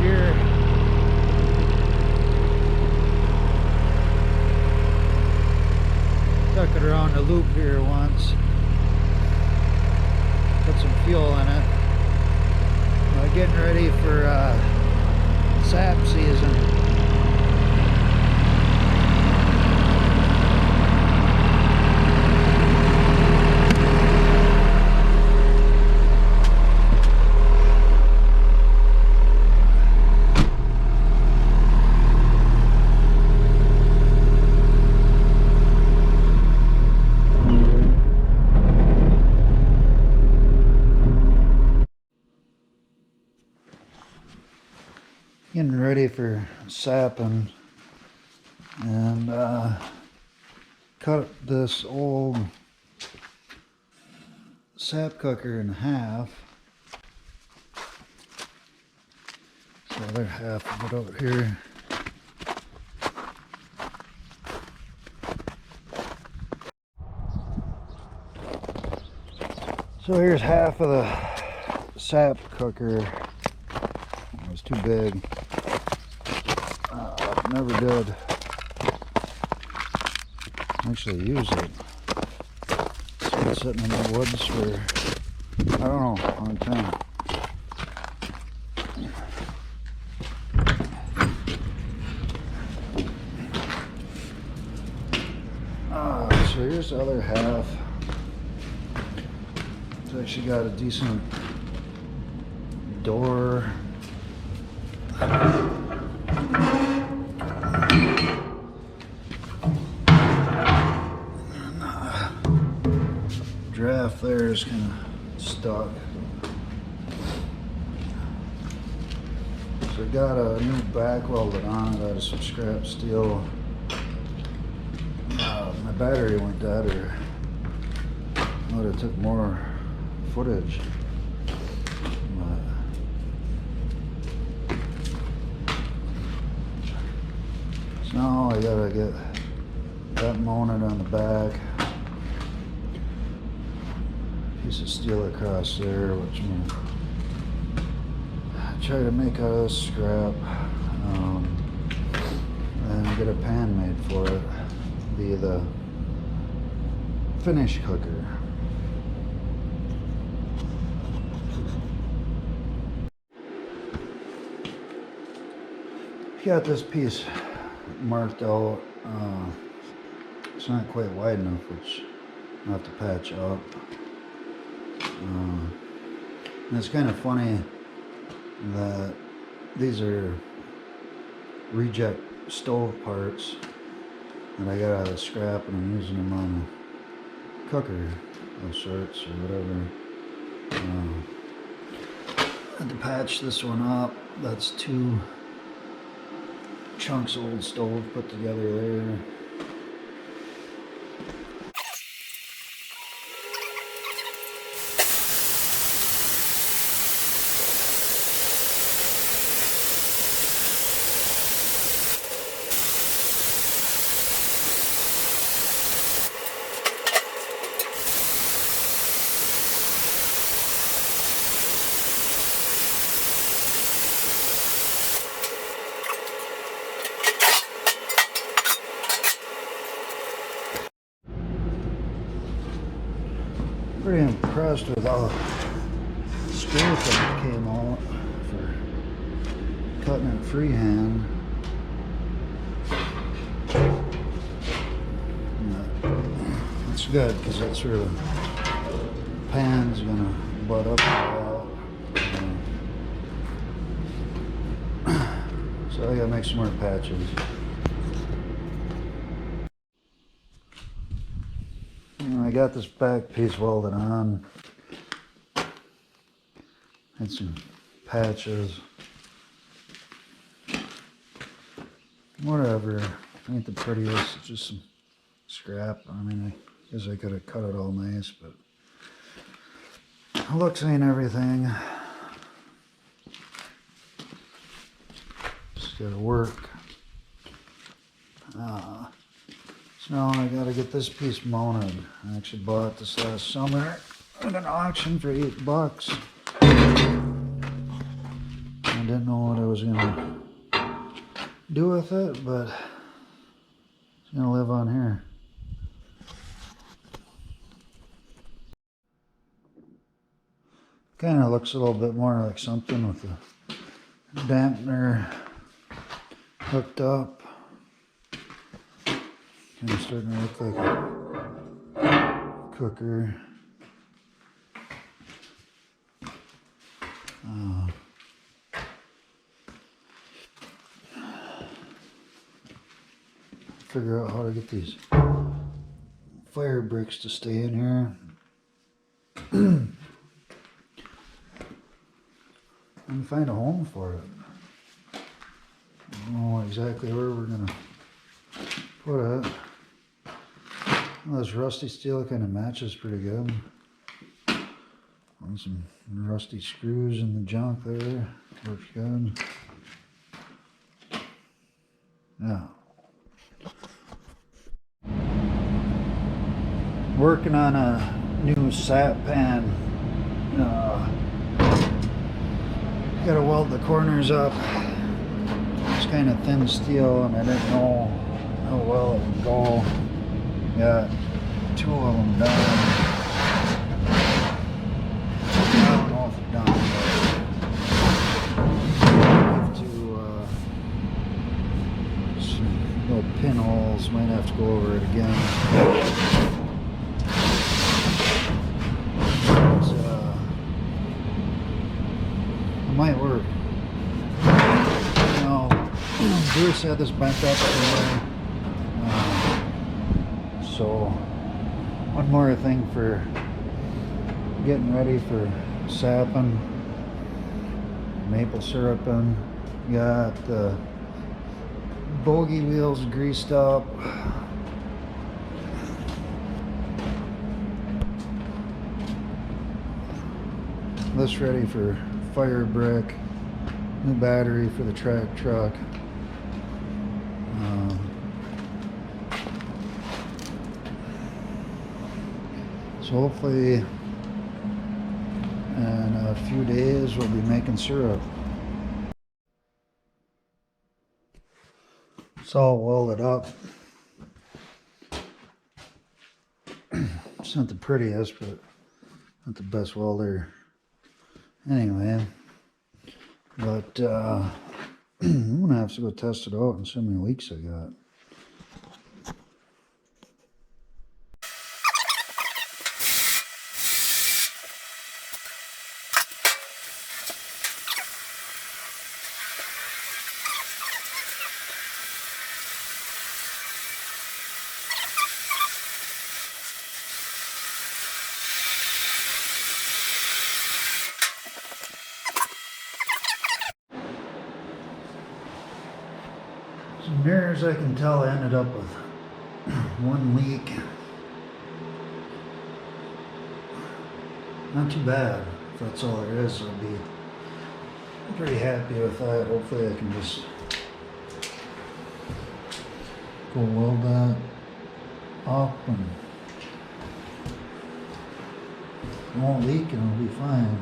year. Took it around the loop here once. Put some fuel in it. Getting ready for sap season. Getting ready for sapping, and cut this old sap cooker in half. The other half of it out here. So here's half of the sap cooker. It was too big. Never did actually use it. It's been sitting in the woods for, I don't know, a long time. So here's the other half. It's actually got a decent door. Draft there is kind of stuck. So I got a new back welded on it out of some scrap steel. My battery went dead, or I would have took more footage. So now I gotta get that mounted on the back. Piece of steel across there, which I'm gonna try to make out of scrap, and get a pan made for it, be the finish cooker. Got this piece marked out. It's not quite wide enough, which I'll have to patch up. And it's kind of funny that these are reject stove parts that I got out of the scrap, and I'm using them on a cooker of sorts or whatever. I had to patch this one up. That's 2 chunks of old stove put together there. Pretty impressed with all the screws that came out for cutting it freehand. That's good, because that's where the pan's gonna butt up a lot. So I gotta make some more patches. I got this back piece welded on. Had some patches. Whatever. Ain't the prettiest, just some scrap. I mean, I guess I could have cut it all nice, but looks ain't everything. Just gotta work. So now I gotta get this piece mounted. I actually bought this last summer at an auction for $8. I didn't know what it was gonna do with it, but it's gonna live on here. Kind of looks a little bit more like something with the dampener hooked up. Kind of starting to look like a cooker. Figure out how to get these fire bricks to stay in here. And find a home for it. I don't know exactly where we're gonna put it. Well, this rusty steel kind of matches pretty good. And some rusty screws in the junk there. Works good. Yeah. Working on a new sap pan. Gotta weld the corners up. It's kind of thin steel and I didn't know how well it would go. Got 2 of them done. I don't know if they're done, but I have to some little pinholes. Might have to go over it again. It might work. You know, Bruce had this bent up somewhere. So one more thing for getting ready for sapping, maple syruping. Got the bogey wheels greased up. This ready for fire brick, new battery for the track truck. So hopefully in a few days we'll be making syrup. It's all welded up. It's not the prettiest, but not the best welder. Anyway, but I'm gonna have to go test it out and see how many leaks I got. So near as I can tell, I ended up with 1 leak. Not too bad. If that's all there is, I'll be pretty happy with that. Hopefully I can just go weld that up and it won't leak and it'll be fine.